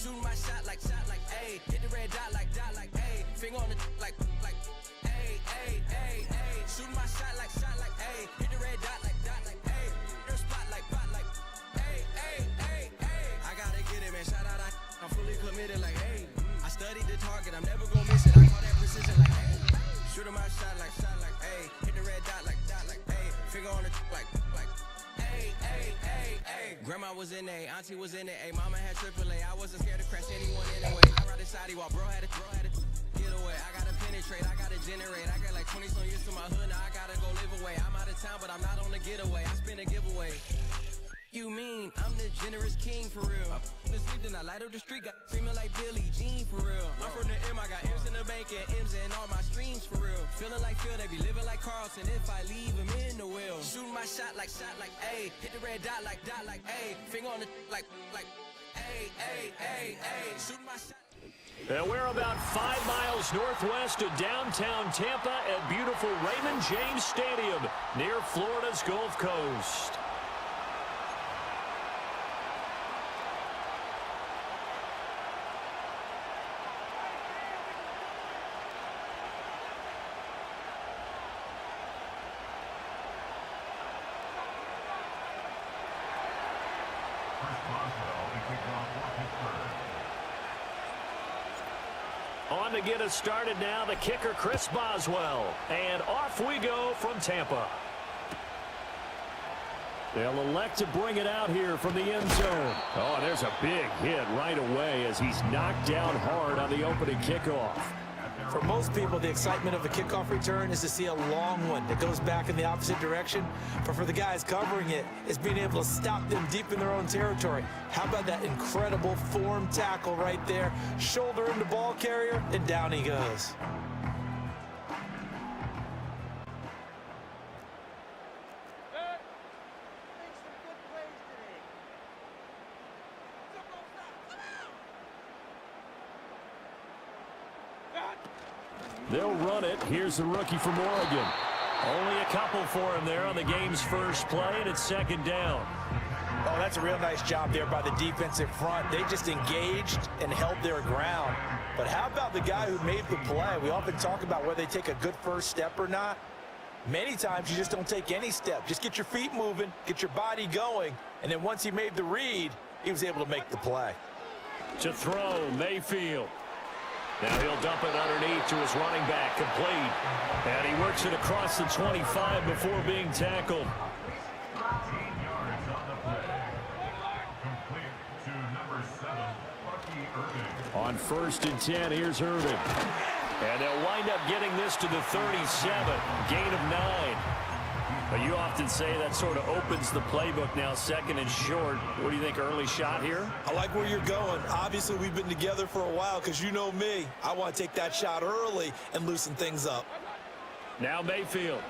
Shooting my shot like, ayy. Hit the red dot like, ayy. Finger on the like, ayy, ayy, ayy, ayy. Shooting my shot like, ayy. Hit the red dot like, ayy. Their spot like, ayy, ayy, ayy, ayy. I gotta get it, man. Shout out, I'm fully committed like, ayy. I studied the target, I'm never gonna miss it. I call that precision like, ayy. Shooting my shot like, ayy. Hit the red dot like, ayy. Finger on the like, ayy, ayy, ayy, ayy. Grandma was in A, auntie was in it, ayy. Mama had AAA. I wasn't scared to crash anyone anyway. I ride the side while bro had it, get away. I gotta penetrate, I gotta generate. I got like 20 some years to my hood, now I gotta go live away. I'm out of town, but I'm not on the getaway. I spin a giveaway. You mean I'm the generous king for real? I the sleep, then I light up the street, got screaming like Billie Jean for real. I'm from the M, I got M's in the bank and M's in all my streams for real. Feeling like Phil, they be living like Carlton if I leave him in the wheel. Shooting my shot like, ayy. Hit the red dot like, ayy. Finger on the like, ayy, ayy, ayy, ayy. Shooting my shot. And we're about 5 miles northwest of downtown Tampa at beautiful Raymond James Stadium near Florida's Gulf Coast. On to get us started now, the kicker, Chris Boswell. And off we go from Tampa. They'll elect to bring it out here from the end zone. Oh, there's a big hit right away as he's knocked down hard on the opening kickoff. For most people, the excitement of a kickoff return is to see a long one that goes back in the opposite direction. But for the guys covering it, it's being able to stop them deep in their own territory. How about that incredible form tackle right there? Shoulder into ball carrier, and down he goes. They'll run it. Here's the rookie from Oregon. Only a couple for him there on the game's first play, and it's second down. Oh, that's a real nice job there by the defensive front. They just engaged and held their ground. But how about the guy who made the play? We often talk about whether they take a good first step or not. Many times you just don't take any step. Just get your feet moving, get your body going, and then once he made the read, he was able to make the play. To throw, Mayfield. Now he'll dump it underneath to his running back, complete. And he works it across the 25 before being tackled. On 1st and 10, here's Irving. And they'll wind up getting this to the 37, gain of 9. But you often say that sort of opens the playbook now, second and short. What do you think, early shot here? I like where you're going. Obviously, we've been together for a while because you know me. I want to take that shot early and loosen things up. Now Mayfield.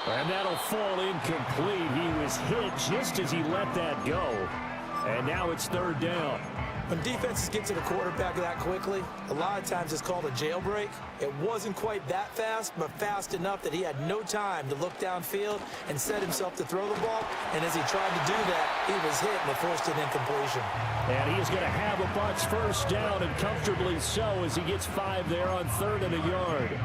And that'll fall incomplete. He was hit just as he let that go. And now it's third down. When defenses get to the quarterback that quickly, a lot of times it's called a jailbreak. It wasn't quite that fast, but fast enough that he had no time to look downfield and set himself to throw the ball. And as he tried to do that, he was hit and it forced an incompletion. And he's going to have a Bucs first down, and comfortably so, as he gets 5 there on 3rd and a yard.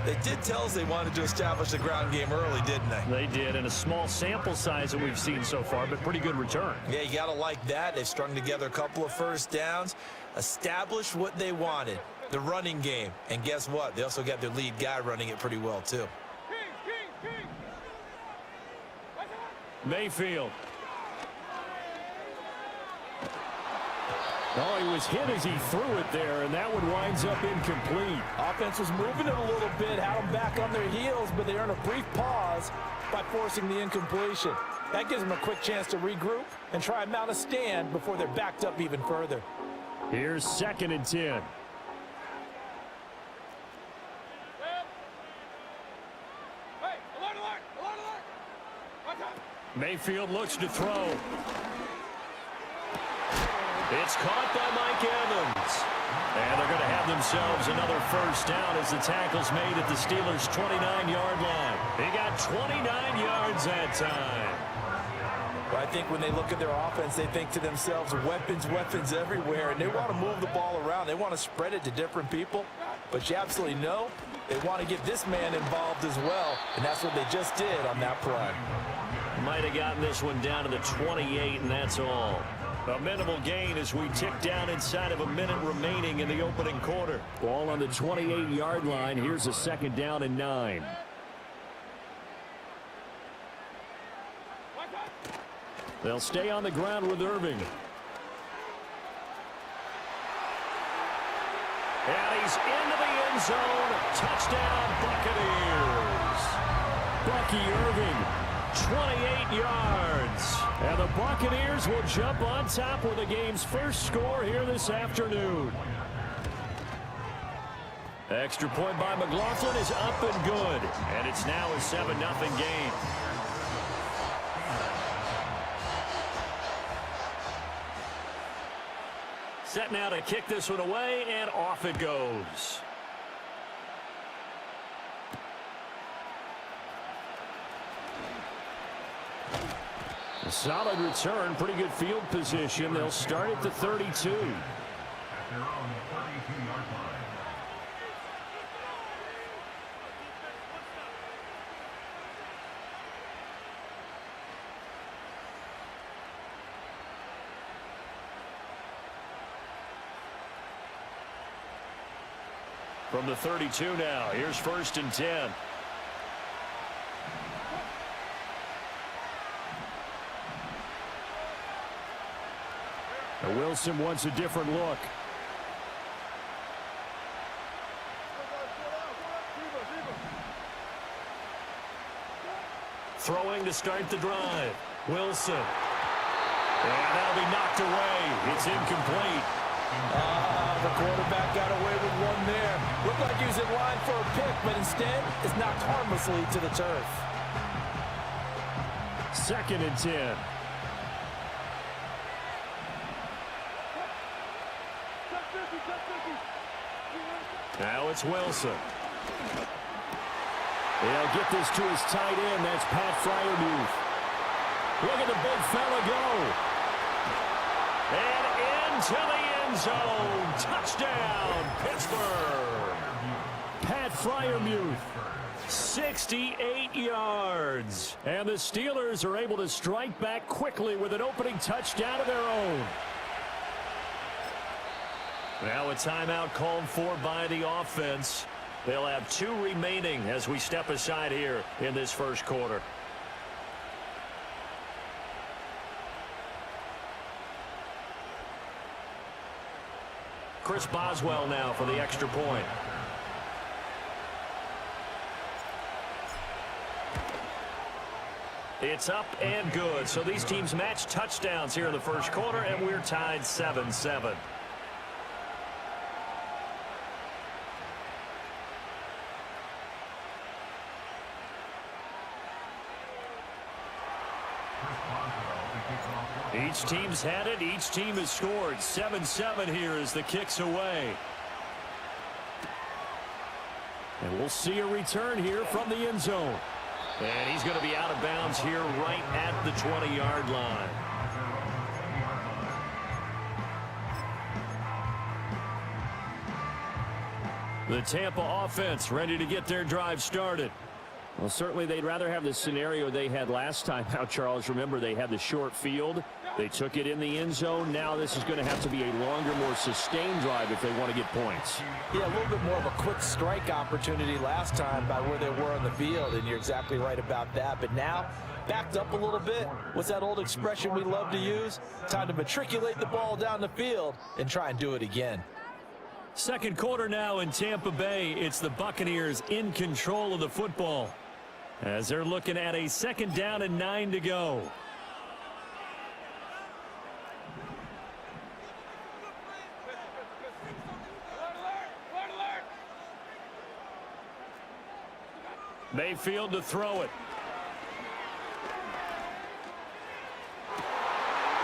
They did tell us they wanted to establish the ground game early, didn't they? They did, and a small sample size that we've seen so far, but pretty good return. Yeah, you got to like that. They've strung together a couple of first downs, established what they wanted, the running game. And guess what? They also got their lead guy running it pretty well, too. Mayfield. Oh, he was hit as he threw it there, and that one winds up incomplete. Offense was moving it a little bit, had them back on their heels, but they earned a brief pause by forcing the incompletion. That gives them a quick chance to regroup and try and mount a stand before they're backed up even further. Here's 2nd and 10. Mayfield looks to throw. It's caught by Mike Evans. And they're going to have themselves another first down as the tackle's made at the Steelers' 29-yard line. They got 29 yards that time. But I think when they look at their offense, they think to themselves, weapons, weapons everywhere, and they want to move the ball around. They want to spread it to different people, but you absolutely know they want to get this man involved as well, and that's what they just did on that play. Might have gotten this one down to the 28, and that's all. A minimal gain as we tick down inside of a minute remaining in the opening quarter. Ball on the 28-yard line. Here's a 2nd down and 9. They'll stay on the ground with Irving. And he's into the end zone. Touchdown, Buccaneers. Bucky Irving, 28 yards. And the Buccaneers will jump on top with the game's first score here this afternoon. Extra point by McLaughlin is up and good. And it's now a 7-0 game. Set now to kick this one away, and off it goes. A solid return, pretty good field position. They'll start at the 32. From the 32 now, here's 1st and 10. Wilson wants a different look. Throwing to start the drive. Wilson. And that'll be knocked away. It's incomplete. The quarterback got away with one there. Looked like he was in line for a pick, but instead it's knocked harmlessly to the turf. 2nd and 10. Now it's Wilson. They'll get this to his tight end. That's Pat Fryermuth. Look at the big fella go. And into the end zone. Touchdown, Pittsburgh. Pat Fryermuth, 68 yards. And the Steelers are able to strike back quickly with an opening touchdown of their own. Now a timeout called for by the offense. They'll have 2 remaining as we step aside here in this first quarter. Chris Boswell now for the extra point. It's up and good. So these teams match touchdowns here in the first quarter, and we're tied 7-7. Each team's had it. Each team has scored. 7-7 here as the kick's away. And we'll see a return here from the end zone. And he's going to be out of bounds here right at the 20-yard line. The Tampa offense ready to get their drive started. Well, certainly they'd rather have the scenario they had last time out, Charles. Remember, they had the short field. They took it in the end zone. Now this is going to have to be a longer, more sustained drive if they want to get points. Yeah, a little bit more of a quick strike opportunity last time by where they were on the field, and you're exactly right about that. But now, backed up a little bit. What's that old expression we love to use? Time to matriculate the ball down the field and try and do it again. Second quarter now in Tampa Bay. It's the Buccaneers in control of the football as they're looking at a 2nd down and 9 to go. Mayfield to throw it.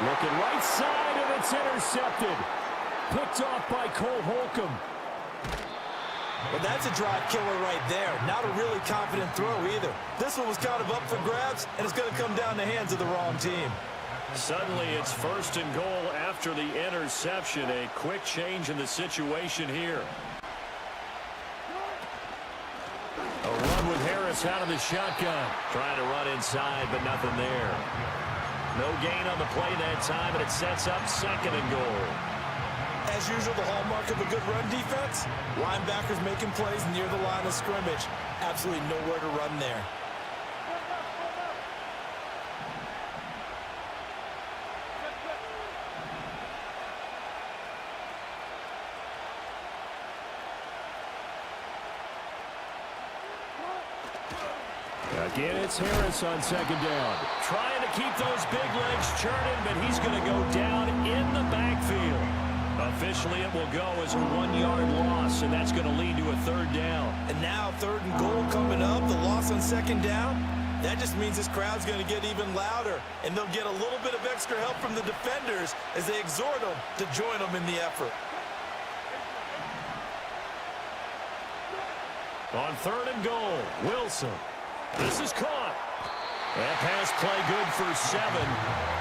Looking right side, and it's intercepted. Picked off by Cole Holcomb. Well, that's a drive killer right there. Not a really confident throw either. This one was kind of up for grabs, and it's going to come down the hands of the wrong team. Suddenly it's 1st and goal after the interception. A quick change in the situation here. A run with Harris out of the shotgun. Trying to run inside, but nothing there. No gain on the play that time, and it sets up 2nd and goal. As usual, the hallmark of a good run defense, linebackers making plays near the line of scrimmage. Absolutely nowhere to run there. Again, it's Harris on 2nd down. Trying to keep those big legs churning, but he's going to go down in the backfield. Officially, it will go as a 1-yard loss, and that's going to lead to a 3rd down. And now 3rd and goal coming up, the loss on 2nd down. That just means this crowd's going to get even louder, and they'll get a little bit of extra help from the defenders as they exhort them to join them in the effort. On 3rd and goal, Wilson. This is caught. That pass play good for 7,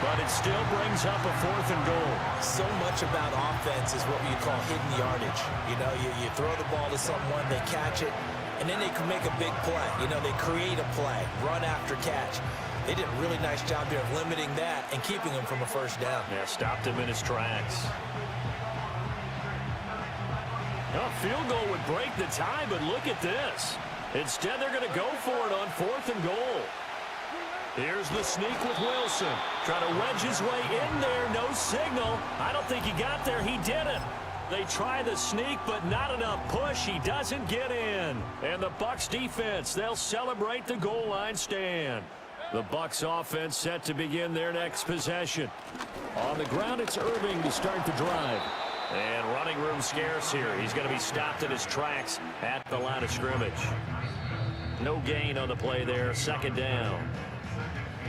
but it still brings up a 4th and goal. So much about offense is what you call hidden yardage. You know, you throw the ball to someone, they catch it, and then they can make a big play. You know, they create a play, run after catch. They did a really nice job here of limiting that and keeping him from a 1st down. Yeah, stopped him in his tracks. A field goal would break the tie, but look at this. Instead, they're going to go for it on 4th and goal. Here's the sneak with Wilson. Trying to wedge his way in there. No signal. I don't think he got there. He didn't. They try the sneak, but not enough push. He doesn't get in. And the Bucs defense, they'll celebrate the goal line stand. The Bucs offense set to begin their next possession. On the ground, it's Irving to start the drive. And running room scarce here. He's going to be stopped in his tracks at the line of scrimmage. No gain on the play there. 2nd down.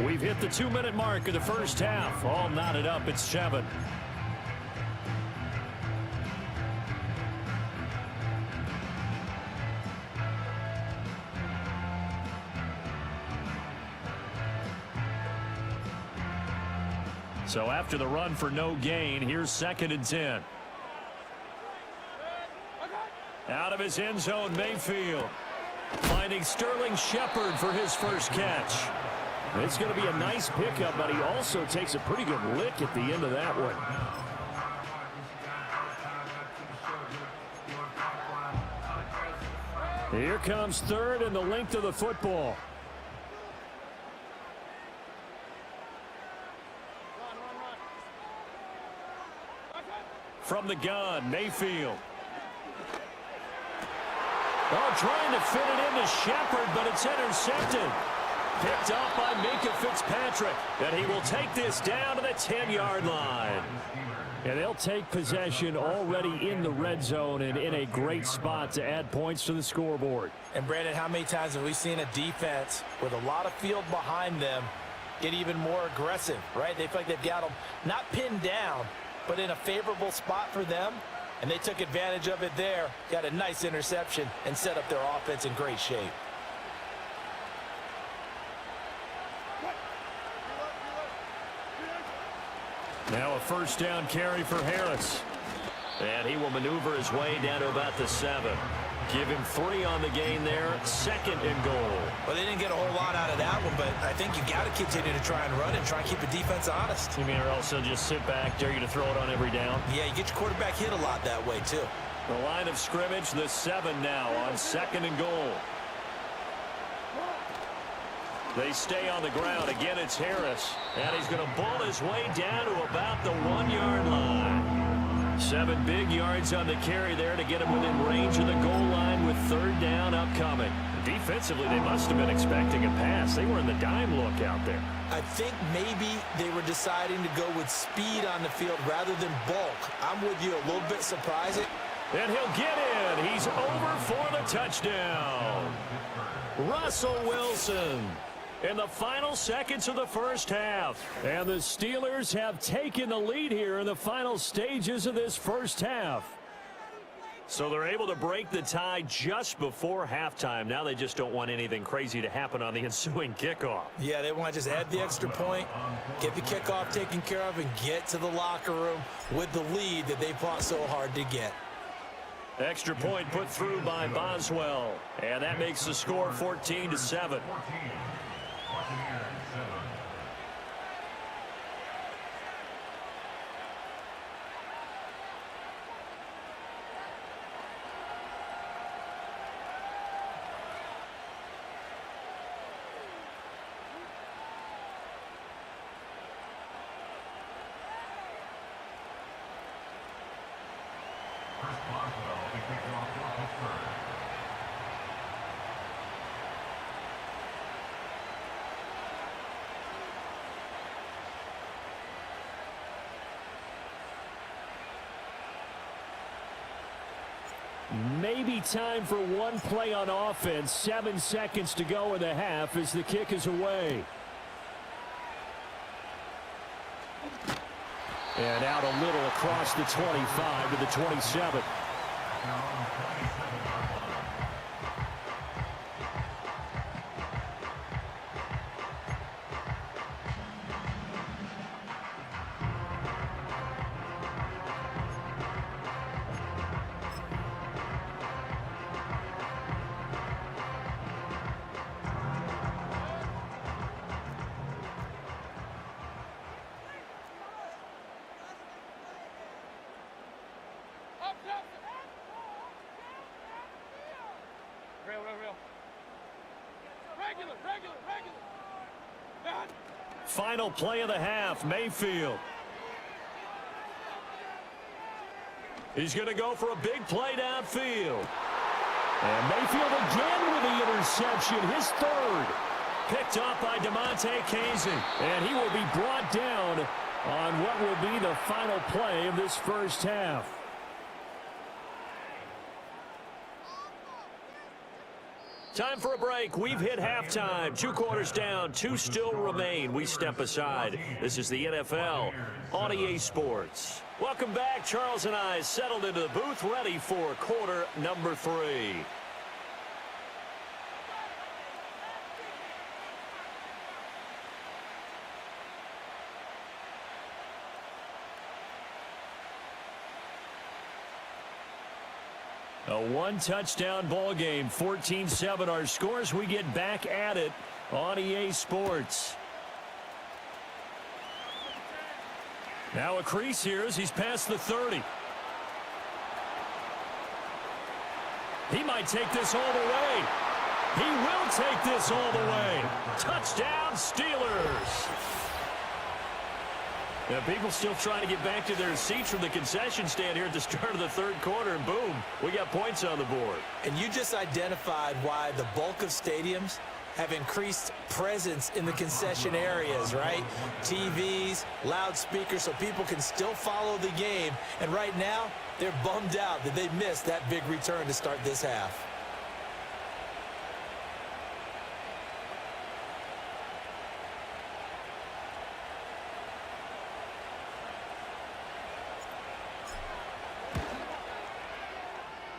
We've hit the 2-minute mark of the 1st half. All knotted up. It's 7. So after the run for no gain, here's 2nd and 10. Out of his end zone, Mayfield. Finding Sterling Shepard for his first catch. It's going to be a nice pickup, but he also takes a pretty good lick at the end of that one. Here comes 3rd and the length of the football. From the gun, Mayfield. Oh, trying to fit it into Shepard, but it's intercepted. Picked up by Minka Fitzpatrick. And he will take this down to the 10-yard line. And they'll take possession already in the red zone and in a great spot to add points to the scoreboard. And, Brandon, how many times have we seen a defense with a lot of field behind them get even more aggressive, right? They feel like they've got them not pinned down, but in a favorable spot for them. And they took advantage of it there, got a nice interception, and set up their offense in great shape. Now a 1st down carry for Harris. And he will maneuver his way down to about the 7. Give him 3 on the gain there. 2nd and goal. Well, they didn't get a whole lot out of that one, but I think you got to continue to try and run and try and keep the defense honest. You mean or else they'll just sit back, dare you to throw it on every down? Yeah, you get your quarterback hit a lot that way, too. The line of scrimmage, the 7 now on 2nd and goal. They stay on the ground. Again, it's Harris. And he's going to bull his way down to about the 1-yard line. 7 big yards on the carry there to get him within range of the goal line with 3rd down upcoming. Defensively, they must have been expecting a pass. They were in the dime look out there. I think maybe they were deciding to go with speed on the field rather than bulk. I'm with you, a little bit surprising. And he'll get in. He's over for the touchdown. Russell Wilson in the final seconds of the 1st half. And the Steelers have taken the lead here in the final stages of this 1st half. So they're able to break the tie just before halftime. Now they just don't want anything crazy to happen on the ensuing kickoff. Yeah, they want to just add the extra point, get the kickoff taken care of, and get to the locker room with the lead that they fought so hard to get. Extra point put through by Boswell. And that makes the score 14-7. Maybe time for one play on offense. 7 seconds to go in the half as the kick is away. And out a little across the 25 to the 27. Final play of the half, Mayfield. He's going to go for a big play downfield. And Mayfield again with the interception, his third. Picked up by DeMonte Kazin. And he will be brought down on what will be the final play of this first half. Time for a break. We've hit halftime. 2 quarters down. 2 still remain. We step aside. This is the NFL on EA Sports. Welcome back. Charles and I settled into the booth, ready for quarter number 3. A 1-touchdown ball game, 14-7 our scores. We get back at it on EA Sports. Now a crease here as he's past the 30. He might take this all the way. He will take this all the way. Touchdown, Steelers. Now, people still trying to get back to their seats from the concession stand here at the start of the third quarter, and boom, we got points on the board. And you just identified why the bulk of stadiums have increased presence in the concession areas, right? TVs, loudspeakers, so people can still follow the game. And right now, they're bummed out that they missed that big return to start this half.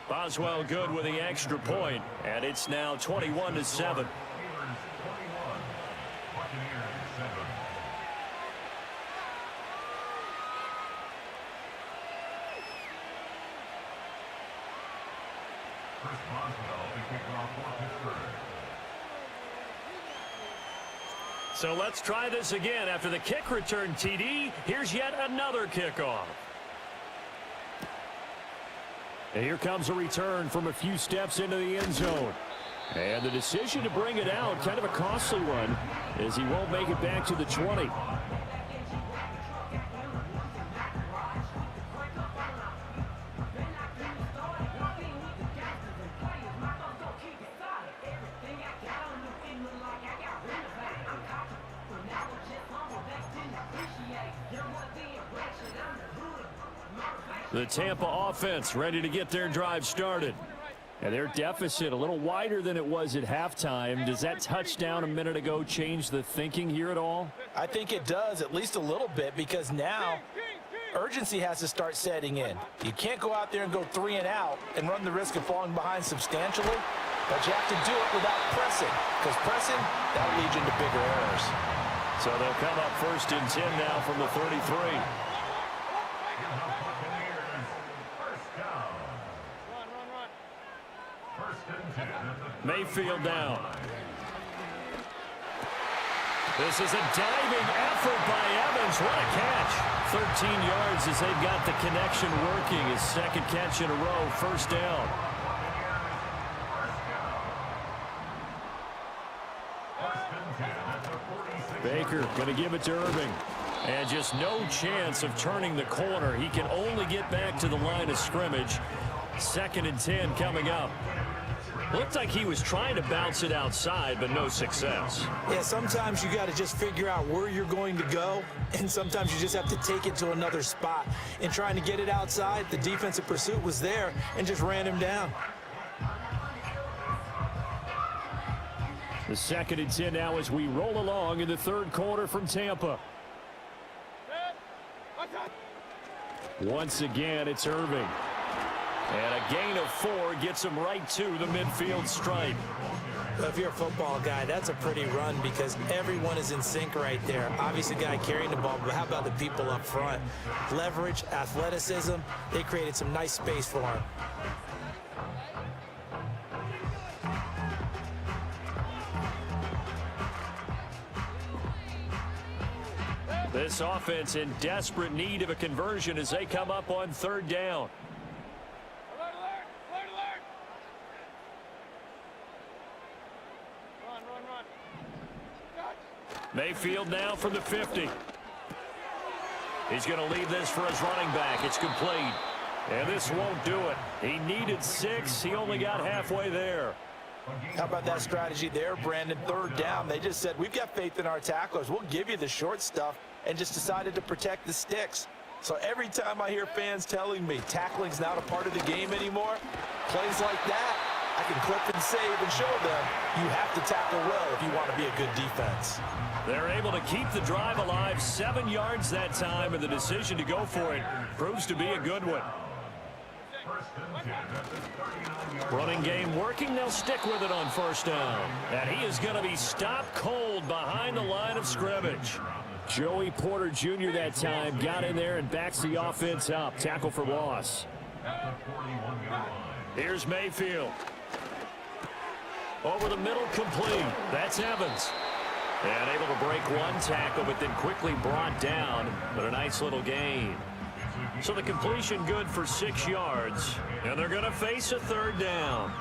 Boswell good with the extra point, and it's now 21-7. So let's try this again. After the kick return TD, here's yet another kickoff. And here comes a return from a few steps into the end zone. And the decision to bring it out, kind of a costly one, as he won't make it back to the 20. The Tampa offense ready to get their drive started. And their deficit a little wider than it was at halftime. Does that touchdown a minute ago change the thinking here at all? I think it does, at least a little bit, because now urgency has to start setting in. You can't go out there and go 3 and out and run the risk of falling behind substantially, but you have to do it without pressing, because pressing, that'll lead you into bigger errors. So they'll come up 1st and 10 now from the 33. Mayfield down. This is a diving effort by Evans. What a catch. 13 yards as they've got the connection working. His 2nd catch in a row, 1st down. Baker going to give it to Irving. And just no chance of turning the corner. He can only get back to the line of scrimmage. 2nd and 10 coming up. Looked like he was trying to bounce it outside, but no success. Yeah, sometimes you got to just figure out where you're going to go, and sometimes you just have to take it to another spot. In trying to get it outside, the defensive pursuit was there and just ran him down. The 2nd and 10 now as we roll along in the 3rd quarter from Tampa. Once again, it's Irving. And a gain of 4 gets him right to the midfield stripe. Well, if you're a football guy, that's a pretty run because everyone is in sync right there. Obviously, the guy carrying the ball, but how about the people up front? Leverage, athleticism, they created some nice space for him. This offense in desperate need of a conversion as they come up on 3rd down. Mayfield now from the 50. He's going to leave this for his running back. It's complete. And this won't do it. He needed 6. He only got halfway there. How about that strategy there, Brandon? 3rd down. They just said, we've got faith in our tacklers. We'll give you the short stuff, and just decided to protect the sticks. So every time I hear fans telling me tackling's not a part of the game anymore, plays like that, I can clip and save and show them you have to tackle well if you want to be a good defense. They're able to keep the drive alive. 7 yards that time, and the decision to go for it proves to be a good one. Running game working. They'll stick with it on 1st down. And he is going to be stopped cold behind the line of scrimmage. Joey Porter Jr. that time got in there and backs the offense up. Tackle for loss. Here's Mayfield. Over the middle, complete. That's Evans. And able to break 1 tackle, but then quickly brought down. But a nice little gain. So the completion good for 6 yards. And they're going to face a 3rd down.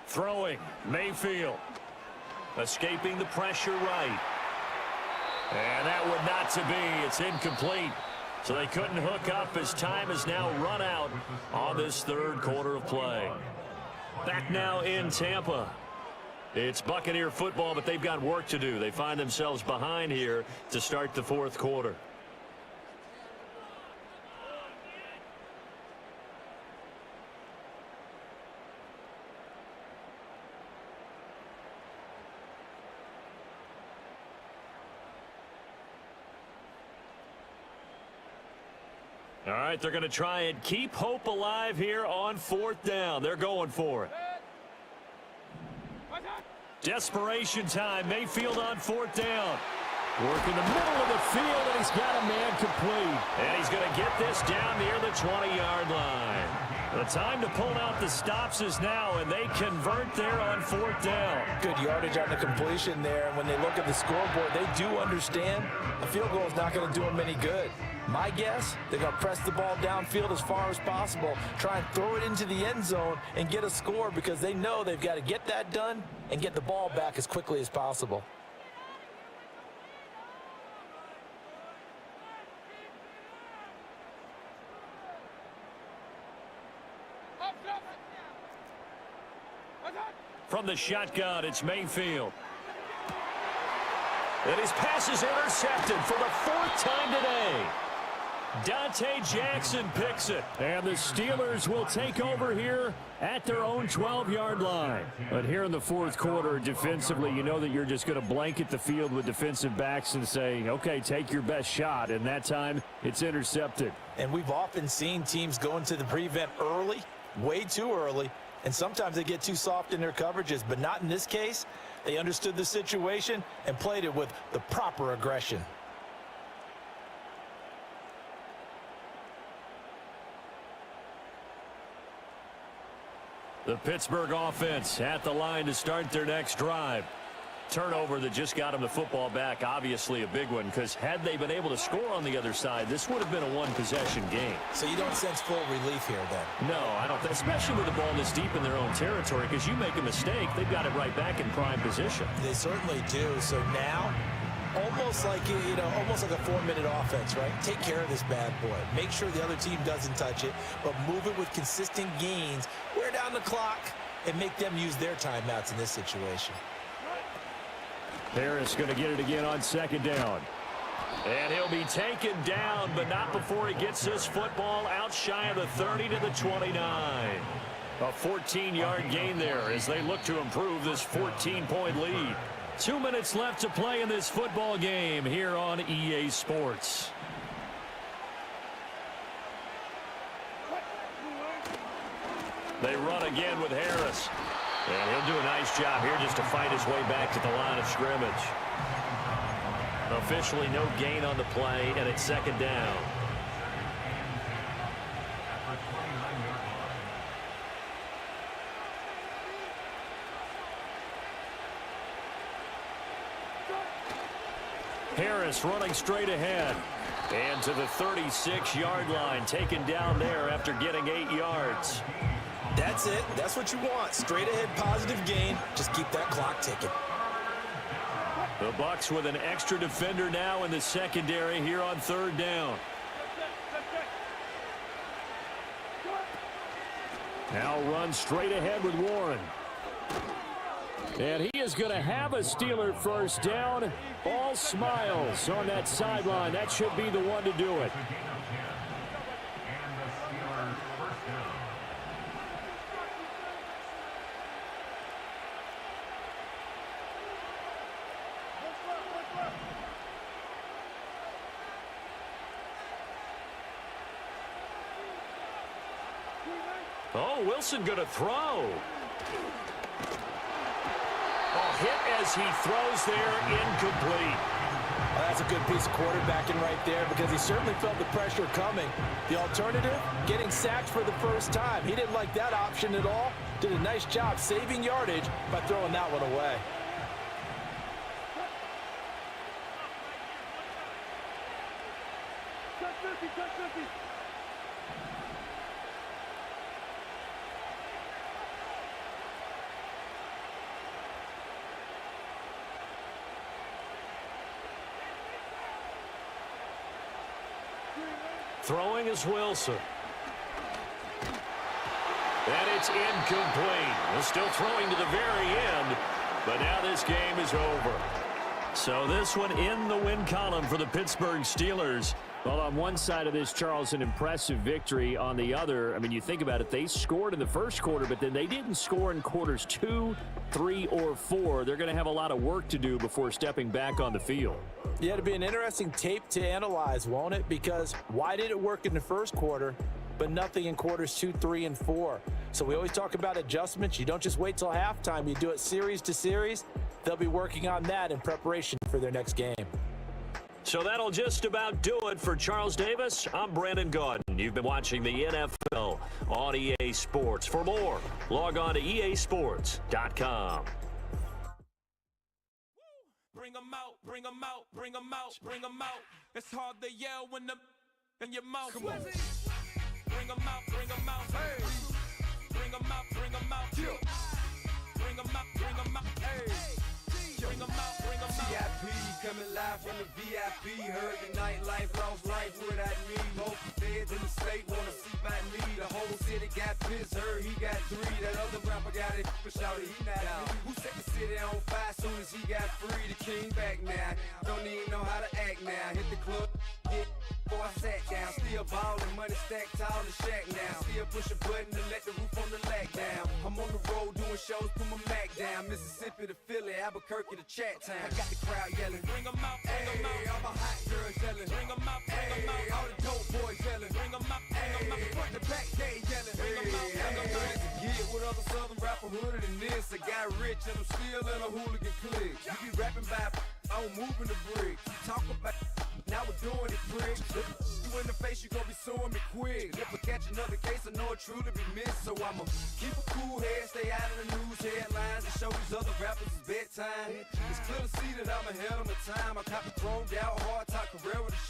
Throwing, Mayfield. Escaping the pressure right. And that would not to be. It's incomplete. So they couldn't hook up as time has now run out on this 3rd quarter of play. Back now in Tampa. It's Buccaneer football, but they've got work to do. They find themselves behind here to start the 4th quarter. All right, they're going to try and keep hope alive here on 4th down. They're going for it. Desperation time. Mayfield on 4th down. Work in the middle of the field, and he's got a man complete. And he's going to get this down near the 20-yard line. The time to pull out the stops is now, and they convert there on 4th down. Good yardage on the completion there. And when they look at the scoreboard, they do understand a field goal is not going to do them any good. My guess, they're going to press the ball downfield as far as possible, try and throw it into the end zone and get a score because they know they've got to get that done and get the ball back as quickly as possible. From the shotgun, it's Mayfield. And his pass is intercepted for the 4th time today. Dante Jackson picks it. And the Steelers will take over here at their own 12-yard line. But here in the fourth quarter, defensively, you know that you're just going to blanket the field with defensive backs and say, okay, take your best shot. And that time, it's intercepted. And we've often seen teams go into the prevent early, way too early, and sometimes they get too soft in their coverages. But not in this case. They understood the situation and played it with the proper aggression. The Pittsburgh offense at the line to start their next drive. Turnover that just got them the football back, obviously a big one, because had they been able to score on the other side, this would have been a one-possession game. So you don't sense full relief here, then? No, I don't, especially with the ball this deep in their own territory, because you make a mistake, they've got it right back in prime position. They certainly do. So now, almost like almost like a 4-minute offense, right? Take care of this bad boy. Make sure the other team doesn't touch it, but move it with consistent gains. Wear down the clock and make them use their timeouts in this situation. Harris going to get it again on second down. And he'll be taken down, but not before he gets this football out shy of the 30 to the 29. A 14-yard gain there as they look to improve this 14-point lead. 2 minutes left to play in this football game here on EA Sports. They run again with Harris. And he'll do a nice job here just to fight his way back to the line of scrimmage. Officially no gain on the play, and it's second down. Harris running straight ahead. And to the 36-yard line, taken down there after getting 8 yards. That's it. That's what you want. Straight ahead positive gain. Just keep that clock ticking. The Bucs with an extra defender now in the secondary here on third down. Now run straight ahead with Warren. And he is going to have a Steeler first down. All smiles on that sideline. That should be the one to do it. Oh, Wilson going to throw. A hit as he throws there, incomplete. Well, that's a good piece of quarterbacking right there because he certainly felt the pressure coming. The alternative, getting sacked for the first time. He didn't like that option at all. Did a nice job saving yardage by throwing that one away. Throwing is Wilson. And it's incomplete. We're still throwing to the very end, but now this game is over. So this one in the win column for the Pittsburgh Steelers. Well, on one side of this, Charles, an impressive victory. On the other, I mean, you think about it, they scored in the first quarter, but then they didn't score in quarters 2, 3, or 4. They're going to have a lot of work to do before stepping back on the field. Yeah, it'll be an interesting tape to analyze, won't it? Because why did it work in the first quarter, but nothing in quarters 2, 3, and 4? So we always talk about adjustments. You don't just wait till halftime. You do it series to series. They'll be working on that in preparation for their next game. So that'll just about do it for Charles Davis. I'm Brandon Gaudin. You've been watching the NFL on EA Sports. For more, log on to easports.com. Bring them out, bring them out, bring them out, bring them out. It's hard to yell when the in your mouth. Come on. Bring them out, bring them out. Hey. Bring them out, bring them out. Yeah. Bring them out, bring them out. Hey. Bring them out, bring them out. VIP coming live from the VIP. Heard the nightlife, lost life without me. Both feds in the state wanna see by me. The whole city got pissed, heard he got 3. That other rapper got it, but shouted he not out. Who set the city on fire soon as he got free? The king back now. Don't even know how to act now. Hit the club, hit before I sat down. a ball and money stacked tall in shack now. Still push a button to let the roof on the lack down. I'm on the road doing shows, put my Mac down. Mississippi to Philly, Albuquerque to Chat Town. I got the crowd yelling, bring 'em out, bring 'em out. All my hot girls yelling, bring 'em out, bring 'em out. All the dope boys yelling, bring 'em out, bring 'em out. Front to back, they yelling, bring 'em out, bring 'em out. Yeah, with other southern rapper hooded than this. I got rich and I'm still in a hooligan clique. You be rapping by, I'm moving the bricks. Talk about, now we're doing it, prick. You in the face, you gon' be suing me quick. If I catch another case, I know it truly be missed. So I'ma keep a cool head, stay out of the news headlines, and show these other rappers it's bedtime. It's clear to see that I'm ahead of my time. I copy thrown out, hard talk career with a